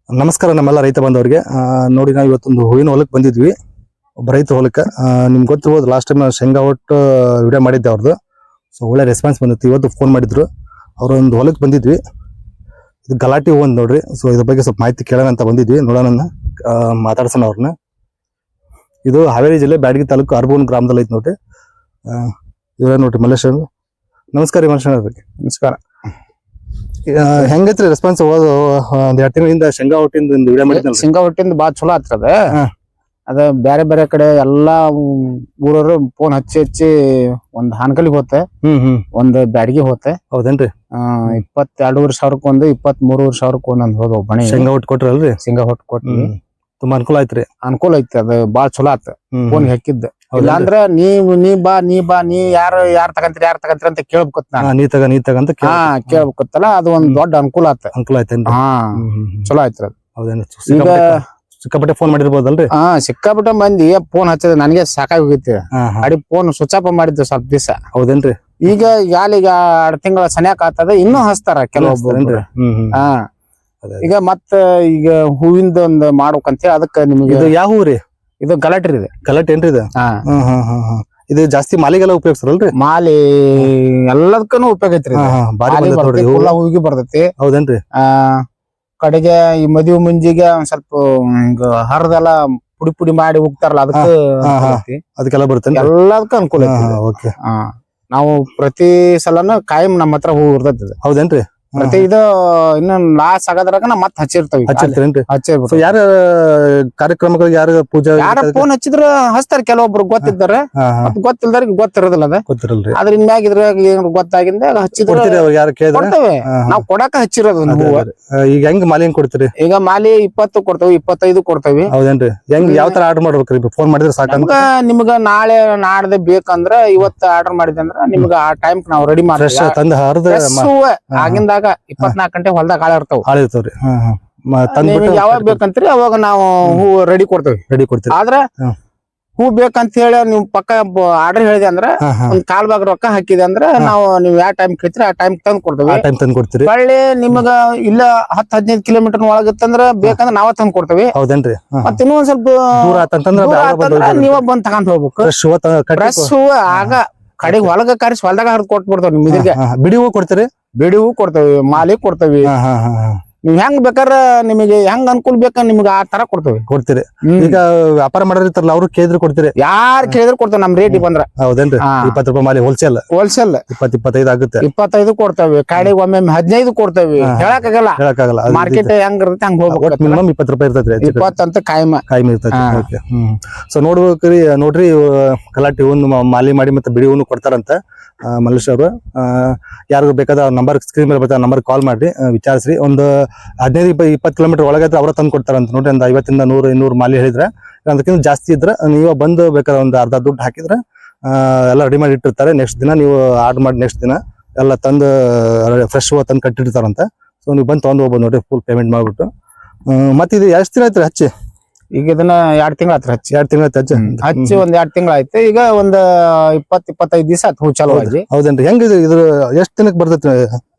ನಮಸ್ಕಾರ ನಮ್ಮೆಲ್ಲ ರೈತ ಬಂದವರಿಗೆ ನೋಡಿ ನಾವು ಇವತ್ತೊಂದು ಹೂವಿನ ಹೊಲಕ್ಕೆ ಬಂದಿದ್ವಿ. ಒಬ್ಬ ರೈತ ಹೊಲಕ್ಕೆ ನಿಮ್ಗೆ ಗೊತ್ತಿರ್ಬೋದು, ಲಾಸ್ಟ್ ಟೈಮ್ ಶೇಂಗಾ ಒಟ್ಟು ವಿಡಿಯೋ ಮಾಡಿದ್ದೆ ಅವ್ರದ್ದು. ಸೊ ಒಳ್ಳೆ ರೆಸ್ಪಾನ್ಸ್ ಬಂದಿತ್ತು. ಇವತ್ತು ಫೋನ್ ಮಾಡಿದ್ರು, ಅವರೊಂದು ಹೊಲಕ್ಕೆ ಬಂದಿದ್ವಿ. ಇದು ಗಲಾಟಿ ಹೂ ಅಂತ ನೋಡ್ರಿ. ಸೊ ಇದ್ರ ಬಗ್ಗೆ ಸ್ವಲ್ಪ ಮಾಹಿತಿ ಕೇಳೋಣ ಅಂತ ಬಂದಿದ್ವಿ. ನೋಡೋಣ, ಮಾತಾಡ್ಸೋಣ ಅವ್ರನ್ನ. ಇದು ಹಾವೇರಿ ಜಿಲ್ಲೆ ಬ್ಯಾಡಗಿ ತಾಲೂಕು ಅರ್ಬೂನ್ ಗ್ರಾಮದಲ್ಲಿ ಐತಿ ನೋಡ್ರಿ. ಇವರೇ ನೋಡ್ರಿ ಮಲ್ಲೇಶ್. ನಮಸ್ಕಾರ ರೀ ಮಲ್ಲೇಶ್ ಅವ್ರಿಗೆ. ನಮಸ್ಕಾರ. ಹೆಂಗೈತ್ರಿ ರೆಸ್ಪಾನ್ಸ್? ಒಂದ್ 2 ತಿಂಗಳಿಂದ ಶೇಂಗಾ ಒಟ್ಟಿಂದ ವಿಡಿಯೋ ಮಾಡಿದ್ನಲ್ಲ. ಶೇಂಗಾ ಒಟ್ಟಿಂದ ಬಾಳ ಚಲೋ ಆಗ್ತದ. ಅದ ಬೇರೆ ಬೇರೆ ಕಡೆ ಎಲ್ಲಾ ಊರವರು ಫೋನ್ ಹಚ್ಚಿ ಒಂದ್ ಹಾನಕಲಿಗೆ ಹೋತೆ, ಒಂದ್ ಬ್ಯಾಡಗಿ ಹೋತೆ. ಹೌದೇನ್ರಿ? 22,000 ಒಂದು 23,000 ಒಂದೊಂದ್ ಹೋದ ಬಣಿ ಶೇಂಗಾ ಒಟ್ಟು ಕೊಟ್ರಲ್ರಿ? ಶೇಂಗಾ ಒಟ್ಟು ಕೊಟ್ಟಿ ತುಂಬಾ ಅನುಕೂಲ ಆಯ್ತ್ರಿ. ಅನುಕೂಲ ಐತಿ. ಅದ ಬಾಳ ಚಲೋ ಆತ ಫೋನ್ ಹಾಕಿದ್ದ. ಇಲ್ಲಾಂದ್ರ ನೀ ಯಾರ್ ತಗಂತೀರಿ ಅಂತ ಕೇಳ್ಬೇಕತ್. ನೀ ತಗ ಅಂತ ಕೇಳ್ಬೇಕತ್ತಲ್ಲ. ಅದು ಒಂದ್ ದೊಡ್ಡ ಅನುಕೂಲ ಆತ. ಅನುಕೂಲ ಆಯ್ತೇನ್ರಿ? ಚಲೋ ಆಯ್ತು. ಹೌದೇನ್ರಿ? ಸಿಕ್ಕಾಪಟ್ಟೆ ಫೋನ್ ಮಾಡಿರ್ಬೋದಲ್ರಿ? ಸಿಕ್ಕಾಪಟ್ಟೆ ಮಂದಿ ಫೋನ್ ಹಚ್ಚದ ನನಗೆ ಸಾಕಾಗಿ ಹೋಗಿತ್ತು. ಅಡಿ ಫೋನ್ ಸ್ವಿಚ್ ಆಫ್ ಮಾಡಿದ್ದು ಸ್ವಲ್ಪ ದಿವಸ. ಹೌದೇನ್ರಿ? ಈಗ 2 ತಿಂಗಳ ಸನ್ಯಾಕ ಆಗ್ತದ, ಇನ್ನೂ ಹಚ್ತಾರ ಕೆಲವೊಬ್ಬರು. ಈಗ ಈಗ ಹೂವಿಂದ ಒಂದ್ ಮಾಡ್ಬೇಕಂತ ಹೇಳಿ ಅದಕ್ಕ ನಿಮ್ಗೆ. ಯಾವ ಹೂರಿ ಇದು? ಗಲಾಟೆ ಇದೆ. ಗಲಾಟೆ ಏನ್ರಿ ಇದು? ಇದು ಜಾಸ್ತಿ ಮಾಲಿಗೆಲ್ಲ ಉಪಯೋಗಿಸ್ತಾರಲ್ರಿ? ಮಾಲಿ ಎಲ್ಲದಕ್ಕೂ ಉಪಯೋಗ ಐತ್ರಿ. ಹೂವಿಗೆ ಬರ್ತೈತಿ. ಹೌದೇನ್ರಿ? ಕಡೆಗೆ ಈ ಮದುವೆ ಮುಂಜಿಗೆ ಒಂದ್ ಸ್ವಲ್ಪ ಹಿಂಗ ಹರದೆಲ್ಲ ಪುಡಿ ಮಾಡಿ ಹೋಗ್ತಾರಲ್ಲ, ಅದಕ್ಕೆಲ್ಲ ಬರುತ್ತೆ. ಎಲ್ಲದಕ್ಕೂ ಅನುಕೂಲ ಐತಿ. ನಾವು ಪ್ರತಿ ಸಲನು ಕಾಯಂ ನಮ್ಮ ಹತ್ರ ಹೂ ಇರ್ತೈತಿ. ಹೌದೇನ್ರಿ? ಮತ್ತೆ ಇದು ಇನ್ನು ಲಾಸ್ ಆಗೋದ್ರಾಗ ಮತ್ ಹಚ್ಚಿರ್ತಾವಿ. ಹಚ್ಚಿರ್ತೀರೇನ್ರಿ? ಯಾರ ಕಾರ್ಯಕ್ರಮಗಳಿಗೆ ಯಾರ ಪೂಜೆ ಯಾರ ಫೋನ್ ಹಚ್ಚಿದ್ರ ಹಚ್ತಾರ. ಕೆಲವೊಬ್ರು ಗೊತ್ತಿದ್ದಾರೆ, ಗೊತ್ತಿಲ್ದಾರ ಗೊತ್ತಿರೋದಿಲ್ಲ. ಅದ ಗೊತ್ತಿರಲ್ರಿ. ಅದ್ರ ಇನ್ಮ್ಯಾಗಿದ್ರ ಗೊತ್ತಾಗಿಂದ ಹಚ್ಚಿದ್ರೆ ಕೊಡ್ತೇವೆ. ನಾವ್ ಕೊಡಾಕ ಹಚ್ಚಿರೋದು. ಈಗ ಹೆಂಗ್ ಮಾಲಿ ಹೆಂಗ್ ಕೊಡ್ತೀರಿ? ಈಗ ಮಾಲಿ 20 ಕೊಡ್ತೇವಿ, 25 ಕೊಡ್ತೇವಿ. ಹೌದೇನ್ರಿ? ಹೆಂಗ್ ಯಾವ ತರ ಆರ್ಡರ್ ಮಾಡ್ಬೇಕ್ರಿ? ಫೋನ್ ಮಾಡಿದ್ರೆ ಸಾಕಂತ. ನಿಮ್ಗ ನಾಳೆ ನಾಡ್ದೆ ಬೇಕಂದ್ರ ಇವತ್ತು ಆರ್ಡರ್ ಮಾಡಿದಂದ್ರ ನಿಮ್ಗ ಆ ಟೈಮ್ ನಾವ್ ರೆಡಿ ಮಾಡ್ತೀವಿ. ಆಗಿಂದಾಗ 24 ಗಂಟೆ ಹೊಲ್ದಾಗ ಹಾಳ ಇರ್ತಾವ್ರಿ. ಯಾವಾಗ ಬೇಕಂತ್ರಿ ಅವಾಗ ನಾವು ಹೂ ರೆಡಿ ಕೊಡ್ತೇವಿ. ಆದ್ರ ಹೂ ಬೇಕಂತ ಹೇಳಿ ನೀವು ಪಕ್ಕ ಆರ್ಡರ್ ಹೇಳಿದೆ ಅಂದ್ರ ಒಂದ್ ಕಾಲ್ ಭಾಗ ರೊಕ್ಕ ಹಾಕಿದೆ ಅಂದ್ರ ನೀವ್ ಯಾವ ಟೈಮ್ ಕೇಳ್ತೀರಿ ಆ ಟೈಮ್ ತಂದ್ ಕೊಡ್ತೇವಿ. ಒಳ್ಳೆ ನಿಮಗ ಇಲ್ಲ 10-15 ಕಿಲೋಮೀಟರ್ ಒಳಗತ್ತಂದ್ರ ಬೇಕಂದ್ರ ನಾವ ತಂದ್ ಕೊಡ್ತೇವಿ. ಹೌದೇನ್ರಿ? ಮತ್ತ ಇನ್ನೊಂದ್ ಸ್ವಲ್ಪ ನೀವ ಬಂದ್ ತಗೊಂಡ್ ಹೋಗ್ಬೇಕು. ಫ್ರೆಶ್ ಹೂ ಆಗ ಕಡೆಗೆ ಹೊಲಗ ಕರೆಸಿ ಹೊಲ್ದಾಗ ಹರಿದ್ ಕೊಟ್ಬಿಡ್ತಾವ. ನಿಮ್ಗೆ ಬಿಡಿ ಹೂ ಕೊಡ್ತೀರಿ? ಬಿಡಿ ಹೂ ಕೊಡ್ತೇವಿ, ಮಾಲಿ ಕೊಡ್ತೇವಿ. ನೀವ್ ಹೆಂಗ್ ಬೇಕಾರ ನಿಮಗೆ ಹೆಂಗ್ ಅನುಕೂಲ ಬೇಕ ನಿಮ್ಗೆ ಆ ತರ ಕೊಡ್ತೀರಿ. ಈಗ ವ್ಯಾಪಾರ ಮಾಡಿರ್ತಾರಲ್ಲ, ಅವ್ರು ಕೇಳಿದ್ರೆ ಕೊಡ್ತೀರಿ? ಯಾರು ಕೇಳಿದ್ರೆ ಕೊಡ್ತೇವೆ ನಮ್ ರೇಟ್ ಬಂದ್ರ. ಹೌದೇನ್ರಿ? 20 ರೂಪಾಯಿ ಮಾಲಿ ಹೋಲ್ಸೇಲ್ 20-25 ಆಗುತ್ತೆ. 25 ಕೊಡ್ತೇವೆ. ಕಾಡಿಗೆ ಒಮ್ಮೆ 15 ಕೊಡ್ತೇವಿ. ಹೇಳಕ್ಕಾಗಲ್ಲ. ಮಾರ್ಕೆಟ್ ಹೆಂಗ್ ಇರುತ್ತೆ ಹಂಗ ಹೋಗ್ಬೇಕು. ಮಿನಿಮಮ್ 20 ರೂಪಾಯಿ ಇರ್ತೈತ್ರಿ. 20 ಅಂತ ಕಾಯಂ ಇರ್ತೈತಿ. ಸೊ ನೋಡ್ಬೇಕ್ರಿ, ನೋಡ್ರಿ ಗಲಾಟಿ ಹೂನ್ ಮಾಲಿ ಮಾಡಿ ಮತ್ತೆ ಬಿಡಿ ಹೂನು ಕೊಡ್ತಾರಂತ ಮಲ್ಲೇಶ್ ಅವರು. ಯಾರಿಗೂ ಬೇಕಾದ ನಂಬರ್ ಸ್ಕ್ರೀನ್ ಮೇಲೆ ಬರ್ತಾರೆ, ನಂಬರ್ ಕಾಲ್ ಮಾಡಿ ವಿಚಾರಿಸ್ರಿ. ಒಂದು 15-20 ಕಿಲೋಮೀಟರ್ ಒಳಗೈತೆ ಅವ್ರ ತಂದು ಕೊಡ್ತಾರಂತ ನೋಡ್ರಿ. ಒಂದು 50-100-200 ಮಾಲಿ ಹೇಳಿದ್ರೆ, ಅದಕ್ಕಿಂತ ಜಾಸ್ತಿ ಇದ್ರೆ ನೀವು ಬಂದು ಬೇಕಾದ್ರೆ ಒಂದು ಅರ್ಧ ದುಡ್ಡು ಹಾಕಿದ್ರೆ ಎಲ್ಲ ರೆಡಿ ಮಾಡಿ ಇಟ್ಟಿರ್ತಾರೆ. ನೆಕ್ಸ್ಟ್ ದಿನ ನೀವು ಆರ್ಡರ್ ಮಾಡಿ ನೆಕ್ಸ್ಟ್ ದಿನ ಎಲ್ಲ ತಂದು ಫ್ರೆಶ್ ಹೂವು ತಂದು ಕಟ್ಟಿರ್ತಾರಂತ. ಸೊ ನೀವು ಬಂದು ತೊಗೊಂಡು ಹೋಗ್ಬೋದು ನೋಡ್ರಿ, ಫುಲ್ ಪೇಮೆಂಟ್ ಮಾಡ್ಬಿಟ್ಟು. ಮತ್ತೆ ಇದು ಎಷ್ಟು ದಿನ ಆಯ್ತು ಹಚ್ಚಿ? ಈಗ ಇದನ್ನ 2 ತಿಂಗಳ ಆಯ್ತು ಹಚ್ಚಿ. 2 ತಿಂಗಳ ಹಚ್ಚಿ ಒಂದ್ 2 ತಿಂಗಳ ಆಯ್ತು. ಈಗ ಒಂದ್ 20-25 ದಿವಸ ಆಯ್ತು ಹೂ ಚಾಲು ಆಗಿ. ಹೌದೇನ್ರಿ? ಹೆಂಗ ಇದ್ರ ಎಷ್ಟ್ ದಿನಕ್ಕೆ ಬರ್ತೈತಿ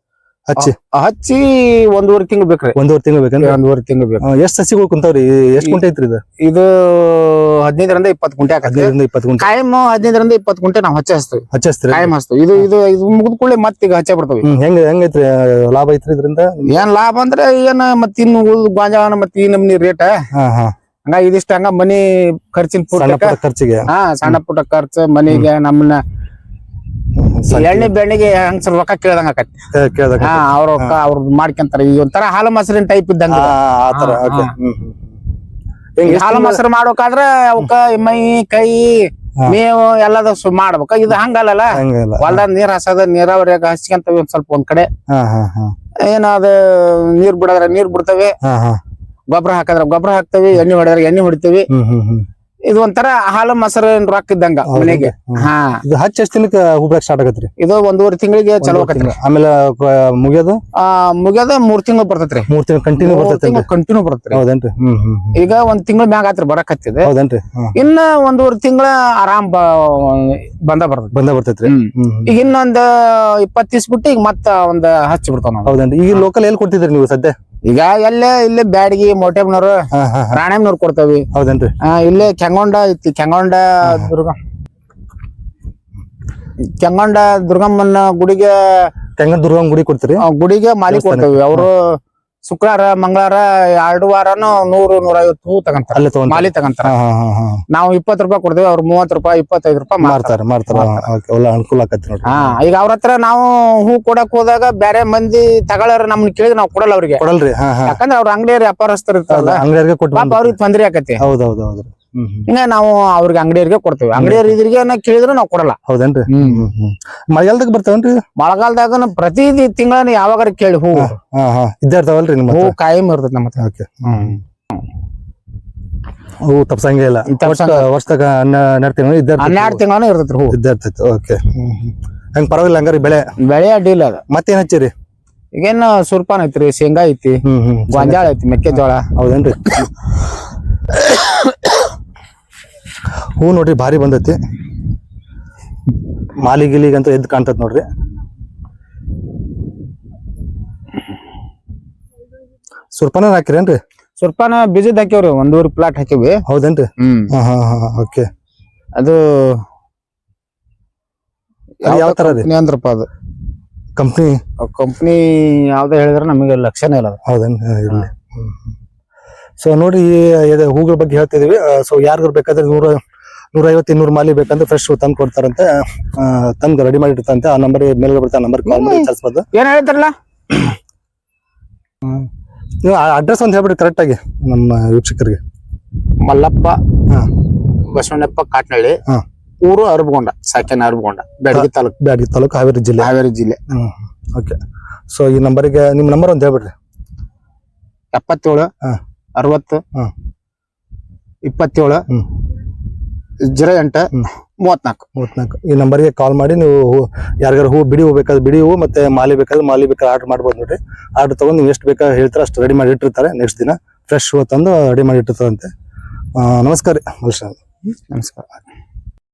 ಹಚ್ಚಿ? 1.5 ತಿಂಗಳು ಬೇಕ್ರಿ. 1.5 ತಿಂಗಳು ಬೇಕಂದ್ರೆ? 1.5 ತಿಂಗಳು ಬೇಕು. ಎಷ್ಟ್ ಸಸಿಗಳು ಕುಂತಾವ್ರಿ? ಎಷ್ಟ್ ಗುಂಟೆ ಐತ್ರಿ ಇದು? ಇದು 15-20 ಗುಂಟೆ. 15-20 ಗುಂಟೆ. ಕಾಯಂ 15-20 ಗುಂಟೆ ನಾವ್ ಹಚ್ಚಿಸ್ತೀವಿ. ಕಾಯಂ ಹಚ್ತೀವಿ. ಇದು ಮುಗಿದ ಕೂಡಲೇ ಮತ್ತೀಗ ಹಚ್ಚ ಬಿಡ್ತಾವಿ. ಹೆಂಗೈತ್ರಿ ಲಾಭ ಐತ್ರಿ ಇದರಿಂದ? ಏನ್ ಲಾಭ ಅಂದ್ರೆ ಏನ್ ಮತ್ ಇನ್ನು ಗಾಂಜಾವನ ಮತ್ ಈ ನಮ್ನಿ ರೇಟ್ ಹಂಗ ಇದಿಷ್ಟ ಹಂಗ ಮನಿ ಖರ್ಚಿನ ಖರ್ಚಿಗೆ ಸಣ್ಣ ಪುಟ್ಟ ಖರ್ಚು ಮನಿಗೆ ನಮ್ಮನ್ನ ಎಣ್ಣೆ ಬೆಣ್ಣೆಗೆ ಹಂಗ ಸ್ವಲ್ಪ ರೊಕ್ಕ ಕೇಳ್ದಂಗ ಆಕತಿ. ಅವ್ರ ರೊಕ್ಕ ಅವ್ರ ಮಾಡ್ಕೊಂತಾರ. ಈಗ ಒಂಥರ ಹಾಲು ಮೊಸರಿನ ಟೈಪ್ ಇದ್ದಂಗ. ಹಾಲು ಮೊಸರು ಮಾಡ್ಬೇಕಾದ್ರ ಅವಕ್ಕ ಮೈ ಕೈ ಮೇವು ಎಲ್ಲದ ಮಾಡ್ಬೇಕ. ಇದು ಹಂಗಲ್ಲ. ಹೊಲ್ದಾಗ ನೀರ್ ಹಸದ ನೀರಾವರಿಯಾಗ ಹಚ್ಕೊಂತವಿ ಒಂದ್ ಕಡೆ. ಏನಾದ ನೀರ್ ಬಿಡದ್ರ ನೀರ್ ಬಿಡ್ತೇವೆ, ಗೊಬ್ಬರ ಹಾಕದ್ರ ಗೊಬ್ಬರ ಹಾಕ್ತೇವಿ, ಎಣ್ಣೆ ಹೊಡೆದ್ರ ಎಣ್ಣೆ ಹೊಡಿತೇವಿ. ಇದು ಒಂಥರ ಹಾಲು ಮೊಸರು ರೊಕ್ಕ ಇದ್ದಂಗ ಮನೆಗೆ. ಹಚ್ಚ ಎಷ್ಟ್ ದಿನಕ್ಕೆ ಹೂ ಬಿಡಕ್ ಸ್ಟಾರ್ಟ್ ಆಗತ್ರಿ? ಇದು 1.5 ತಿಂಗಳಿಗೆ ಚಲೋ ಆಕತ್ರಿ. ಆಮೇಲೆ ಮುಗಿಯೋದು 3 ತಿಂಗಳು ಬರ್ತೈತ್ರಿ. 3 ತಿಂಗಳು ಕಂಟಿನ್ಯೂ ಬರ್ತೈತ್ರಿ. ಹೌದೇನ್ರಿ? ಈಗ 1 ತಿಂಗಳ ಮ್ಯಾಗ ಆತ್ರಿ ಬರಕ್ ಹತ್ತಿದೆ. ಹೌದೇನ್ರಿ? ಇನ್ನ 1.5 ತಿಂಗಳ ಆರಾಮ್ ಬಂದ ಬರ್ತೈತ್ರಿ. ಈಗ ಇನ್ನೊಂದ್ 20 ದಿವಸ ಬಿಟ್ಟು ಈಗ ಮತ್ತ ಒಂದ್ ಹಚ್ಚಿ ಬಿಡ್ತಾವ. ಹೌದೇನ್ರಿ? ಈಗ ಲೋಕಲ್ ಎಲ್ಲಿ ಕೊಡ್ತಿದ್ರಿ ನೀವು ಸದ್ಯ? ಈಗ ಇಲ್ಲೇ ಬ್ಯಾಡಗಿ ಮೋಟೆಬ್ನವ್ರು ರಾಣೆಮ್ನವ್ರು ಕೊಡ್ತಾವಿ. ಹೌದೇನ್ರಿ? ಇಲ್ಲೇ ಕೆಂಗೊಂಡ ಐತಿ, ಕೆಂಗೊಂಡ ದುರ್ಗಮ್ಮನ ಗುಡಿಗೆ ದುರ್ಗಮ್ಮ ಗುಡಿ ಕೊಡ್ತೀರಿ? ಗುಡಿಗೆ ಮಾಲಿ ಕೊಡ್ತೇವಿ. ಅವರು ಶುಕ್ರವಾರ ಮಂಗಳವಾರ 2 ವಾರನು 100-150 ಹೂ ತಗೊಂತಾರ, ಮಾಲಿ ತಗೊಂತಾರ. ನಾವು 20 ರೂಪಾಯಿ ಕೊಡ್ತೇವೆ, ಅವ್ರು 30 ರೂಪಾಯಿ 25 ರೂಪಾಯಿ ಮಾಡ್ತಾರ. ಅನುಕೂಲ ಆಕತಿ ನೋಡ್ರಿ. ಈಗ ಅವ್ರ ಹತ್ರ ನಾವು ಹೂ ಕೊಡಕ್ ಹೋದಾಗ ಬೇರೆ ಮಂದಿ ತಗೊಳ್ಳಾರ ನಮ್ನ ಕೇಳಿದ್ರೆ ನಾವು ಕೊಡಲ್ಲ ಅವ್ರಿಗೆ. ಕೊಡಲ್ರಿ? ಯಾಕಂದ್ರೆ ಅವ್ರ ಅಂಗಡಿಯವ್ರ ವ್ಯಾಪಾರಸ್ಥರು ಇರ್ತಾರಲ್ಲ, ಅಂಗಡಿಯವ್ರಿಗೆ ಕೊಟ್ಟು ಅವ್ರಿಗೆ ತೊಂದ್ರೆ ಆಕತಿ. ಹೌದೌದು. ಹಿಂಗ ನಾವು ಅವ್ರಿಗೆ ಅಂಗಡಿಯವ್ರಿಗೆ ಕೊಡ್ತೇವೆ. ಅಂಗಡಿಯವ್ರ ಇದ್ರಿಗೆ ಕೇಳಿದ್ರೆ ನಾವು ಕೊಡಲ್ಲ. ಹೌದೇನ್ರಿ? ಮಳೆಗಾಲದಾಗ ಬರ್ತಾವನ್ರಿ? ಮಳೆಗಾಲದಾಗ ಪ್ರತಿ ತಿಂಗಳ ಯಾವಾಗಾರ ಕೇಳಿ ಹೂ ಇದ್ದೇ ಇರ್ತಾವಲ್ರಿ ನಿಮ್ಮ ಹೂ ಕಾಯಂ ಇರ್ತೈತಿ ನಮ್ಮ ಹತ್ರ. ಹೂ ತಪ್ಸಂಗೆ ಇಲ್ಲ. ವರ್ಷದಾಗ 12 ತಿಂಗಳೂ ಇರ್ತೈತ್ರಿ ಹೂ ಇದ್ದೇ ಇರ್ತೈತಿ. ಓಕೆ. ಹಂಗ ಪರವಾಗಿಲ್ಲ ಹಂಗಾರಿ. ಬೆಳೆ ಅಡ್ಡಿಲ್ಲ ಅದ. ಮತ್ತೇನ್ ಹಚ್ಚಿರಿ? ಈಗೇನು ಸುರ್ಪಾನ್ ಐತ್ರಿ, ಶೇಂಗಾ ಐತಿ, ಗೊಂಜಾಳ ಐತಿ, ಮೆಕ್ಕೆಜೋಳ. ಹೌದೇನ್ರಿ? ಹೂ ನೋಡ್ರಿ ಭಾರಿ ಬಂದೈತಿ. ಮಾಲಿಗಿಲಿಗಂತೂ ಎದ್ದು ಕಾಣ್ತತ್ ನೋಡ್ರಿ. ಸುರ್ಪಾನ ಹಾಕಿರೇನ್ರಿ? ಸುರ್ಪಾನ ಬೀಜದ ಹಾಕ್ಯವ್ರಿ, 1.5 ಪ್ಲಾಟ್ ಹಾಕಿವಿ. ಹೌದೇನ್ರಿ? ಓಕೆ. ಅದು ಯಾವ ತರ ಅಂದ್ರಪ್ಪ? ಅದು ಕಂಪ್ನಿ ಯಾವ್ದ ಹೇಳಿದ್ರೆ ನಮಗೆ ಲಕ್ಷನೇ ಇಲ್ಲ. ಹೌದೇನ್ರಿ? ಇರ್ಲಿ. ಸೊ ನೋಡಿ, ಹೂಗಳ ಬಗ್ಗೆ ಹೇಳ್ತಿದೀವಿ. ಸೊ ಯಾರಿಗಾರು ಬೇಕಾದ್ರೆ 150-200 ಮಾಲಿ ಬೇಕಂದ್ರೆ ಫ್ರೆಶ್ ತಂದು ಕೊಡ್ತಾರಂತೆ, ತಂದು ರೆಡಿ ಮಾಡಿ ಇಡ್ತಾರಂತೆ. ಆ ನಂಬರ್ ಮೇಲೆ ಬರ್ತಾ ನಂಬರ್ ಕಾಲ್ ಮಾಡಿ ವಿಚಾರಿಸಬಹುದು. ಏನ್ ಹೇಳ್ತಾರಲ್ಲ, ನೀವು ಅಡ್ರೆಸ್ ಒಂದು ಹೇಳ್ಬಿಡಿ ಕರೆಕ್ಟ್ ಆಗಿ ನಮ್ಮ ವೀಕ್ಷಕರಿಗೆ. ಮಲ್ಲಪ್ಪ ಬಸವಣ್ಣಪ್ಪ ಕಾಟ್ನಳ್ಳಿ, ಊರು ಅರಬಗೊಂಡ, ಸಾಕಿನ ಅರಬಗೊಂಡ, ಬ್ಯಾಡಗಿ ತಾಲೂಕು, ಹಾವೇರಿ ಜಿಲ್ಲೆ. ಓಕೆ. ಸೊ ಈ ನಂಬರಿಗೆ ನಿಮ್ಮ ನಂಬರ್ ಒಂದು ಹೇಳ್ಬಿಡ್ರಿ. 77 60 27 08 34. ಈ ನಂಬರ್ಗೆ ಕಾಲ್ ಮಾಡಿ ನೀವು ಯಾರಿಗಾರು ಹೂ ಬಿಡಿ ಹೂ ಬೇಕಾದ್ರೆ ಬಿಡಿ ಹೂ, ಮತ್ತೆ ಮಾಲಿ ಬೇಕಾದ್ರೆ ಆರ್ಡರ್ ಮಾಡ್ಬೋದು ನೋಡ್ರಿ. ಆರ್ಡರ್ ತಗೊಂಡು ನೀವು ಎಷ್ಟು ಬೇಕಾ ಹೇಳ್ತಾರೆ ಅಷ್ಟು ರೆಡಿ ಮಾಡಿ ಇಟ್ಟಿರ್ತಾರೆ. ನೆಕ್ಸ್ಟ್ ದಿನ ಫ್ರೆಶ್ ಹೂ ತಂದು ರೆಡಿ ಮಾಡಿ ಇಟ್ಟಿರ್ತಾರಂತೆ. ನಮಸ್ಕಾರ ರೀ ಮಲ್ಲೇಶ್. ನಮಸ್ಕಾರ.